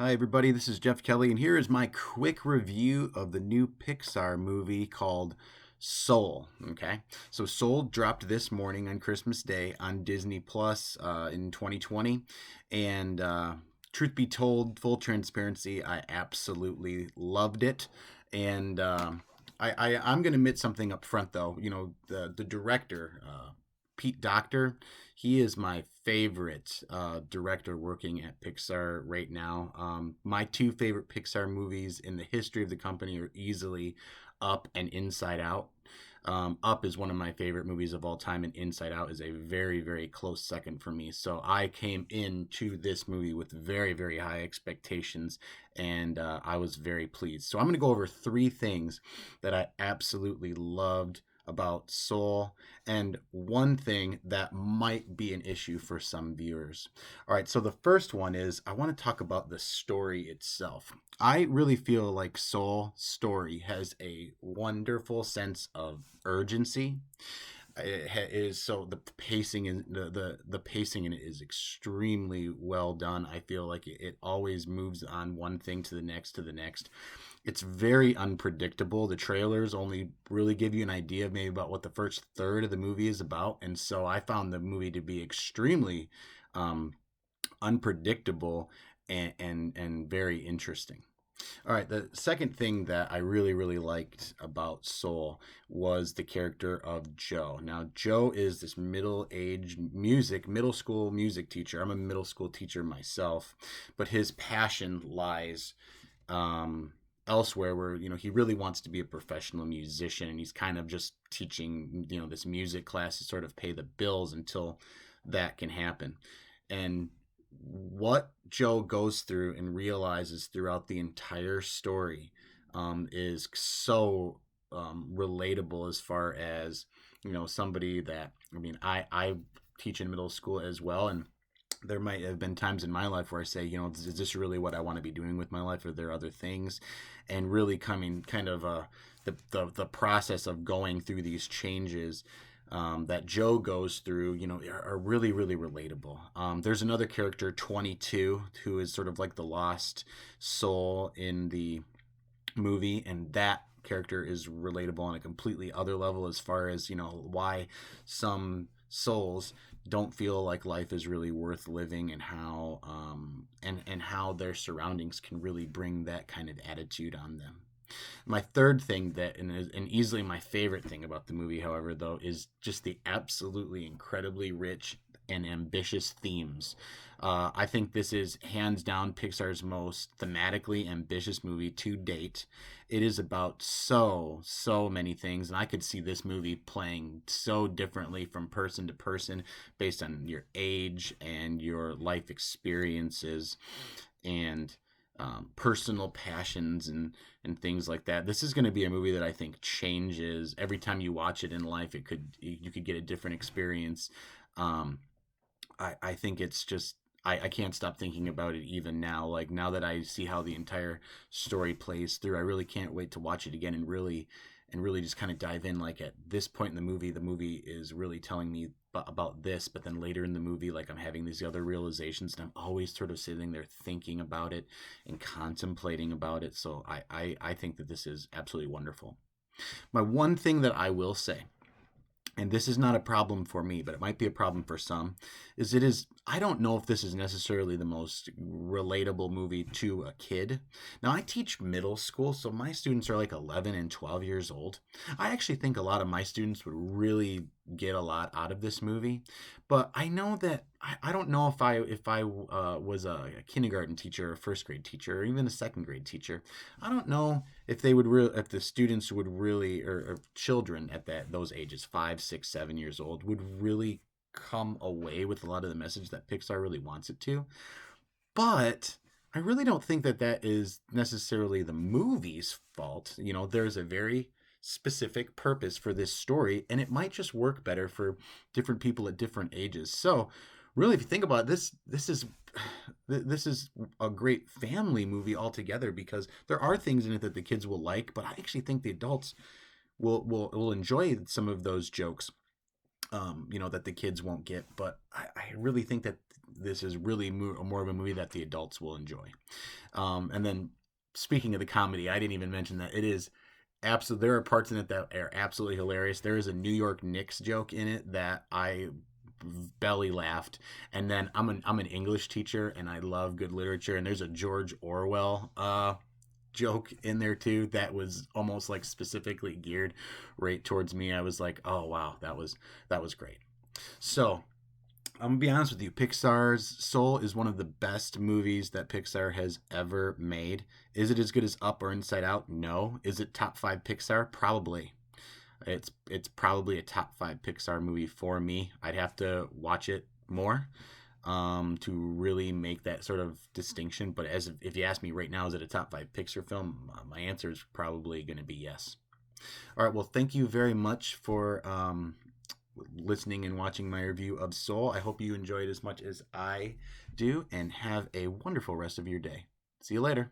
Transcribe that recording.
Hi, everybody. This is Jeff Kelly, and here is my quick review of the new Pixar movie called Soul. Okay, so Soul dropped this morning on Christmas Day on Disney Plus in 2020, and truth be told, full transparency, I absolutely loved it, and I'm going to admit something up front, though. You know, the director. Pete Docter. He is my favorite director working at Pixar right now. My two favorite Pixar movies in the history of the company are easily Up and Inside Out. Up is one of my favorite movies of all time, and Inside Out is a very, very close second for me. So I came into this movie with very, very high expectations, and I was very pleased. So I'm going to go over three things that I absolutely loved about Soul, and one thing that might be an issue for some viewers. All right, so the first one is I want to talk about the story itself. I really feel like Soul story has a wonderful sense of urgency. It is so the pacing in the pacing in it is extremely well done. I feel like it always moves on one thing to the next to the next. It's very unpredictable. The trailers only really give you an idea of maybe about what the first third of the movie is about, and so I found the movie to be extremely um, unpredictable and very interesting. All right, the second thing that I really, really liked about Soul was the character of Joe. Now, Joe is this middle school music teacher. I'm a middle school teacher myself, but his passion lies elsewhere where, he really wants to be a professional musician, and he's kind of just teaching, this music class to sort of pay the bills until that can happen. And what Joe goes through and realizes throughout the entire story is so relatable as far as somebody that I teach in middle school as well, and there might have been times in my life where I say, is this really what I want to be doing with my life? Are there other things? And really coming kind of the process of going through these changes that Joe goes through, are really, really relatable. There's another character, 22, who is sort of like the lost soul in the movie, and that character is relatable on a completely other level as far as, why some souls don't feel like life is really worth living, and how and how their surroundings can really bring that kind of attitude on them. My third thing and easily my favorite thing about the movie, however, though, is just the absolutely incredibly rich and ambitious themes. I think this is hands down Pixar's most thematically ambitious movie to date. It is about so many things, and I could see this movie playing so differently from person to person based on your age and your life experiences and personal passions and things like that. This is going to be a movie that I think changes every time you watch it in life. You could get a different experience. Um, I think it's just I can't stop thinking about it even now. Like, now that I see how the entire story plays through, I really can't wait to watch it again and really just kind of dive in. Like, at this point in the movie is really telling me about this, but then later in the movie, like, I'm having these other realizations, and I'm always sort of sitting there thinking about it and contemplating about it. So I think that this is absolutely wonderful. My one thing that I will say, and this is not a problem for me, but it might be a problem for some, is I don't know if this is necessarily the most relatable movie to a kid. Now, I teach middle school, so my students are like 11 and 12 years old. I actually think a lot of my students would really get a lot out of this movie, but I know that I don't know if I was a kindergarten teacher or a first grade teacher or even a second grade teacher. I don't know if if the students would really, or children at those ages, 5, 6, 7 years old, would really come away with a lot of the message that Pixar really wants it to. But I really don't think that is necessarily the movie's fault. There's a very specific purpose for this story, and it might just work better for different people at different ages. So really, if you think about it, this is a great family movie altogether, because there are things in it that the kids will like, but I actually think the adults will enjoy some of those jokes. that the kids won't get. But I really think that this is really more of a movie that the adults will enjoy. And then speaking of the comedy, I didn't even mention that it is absolutely, there are parts in it that are absolutely hilarious. There is a New York Knicks joke in it that I belly laughed. And then I'm an English teacher and I love good literature, and there's a George Orwell joke in there too that was almost like specifically geared right towards me. I was like, oh wow, that was great. So I'm gonna be honest with you. Pixar's Soul is one of the best movies that Pixar has ever made. Is it as good as Up or Inside Out? No. Is it top five Pixar? Probably. It's probably a top five Pixar movie for me. I'd have to watch it more to really make that sort of distinction. But as if you ask me right now, is it a top five Pixar film? My answer is probably going to be yes. All right. Well, thank you very much for listening and watching my review of Soul. I hope you enjoyed as much as I do, and have a wonderful rest of your day. See you later.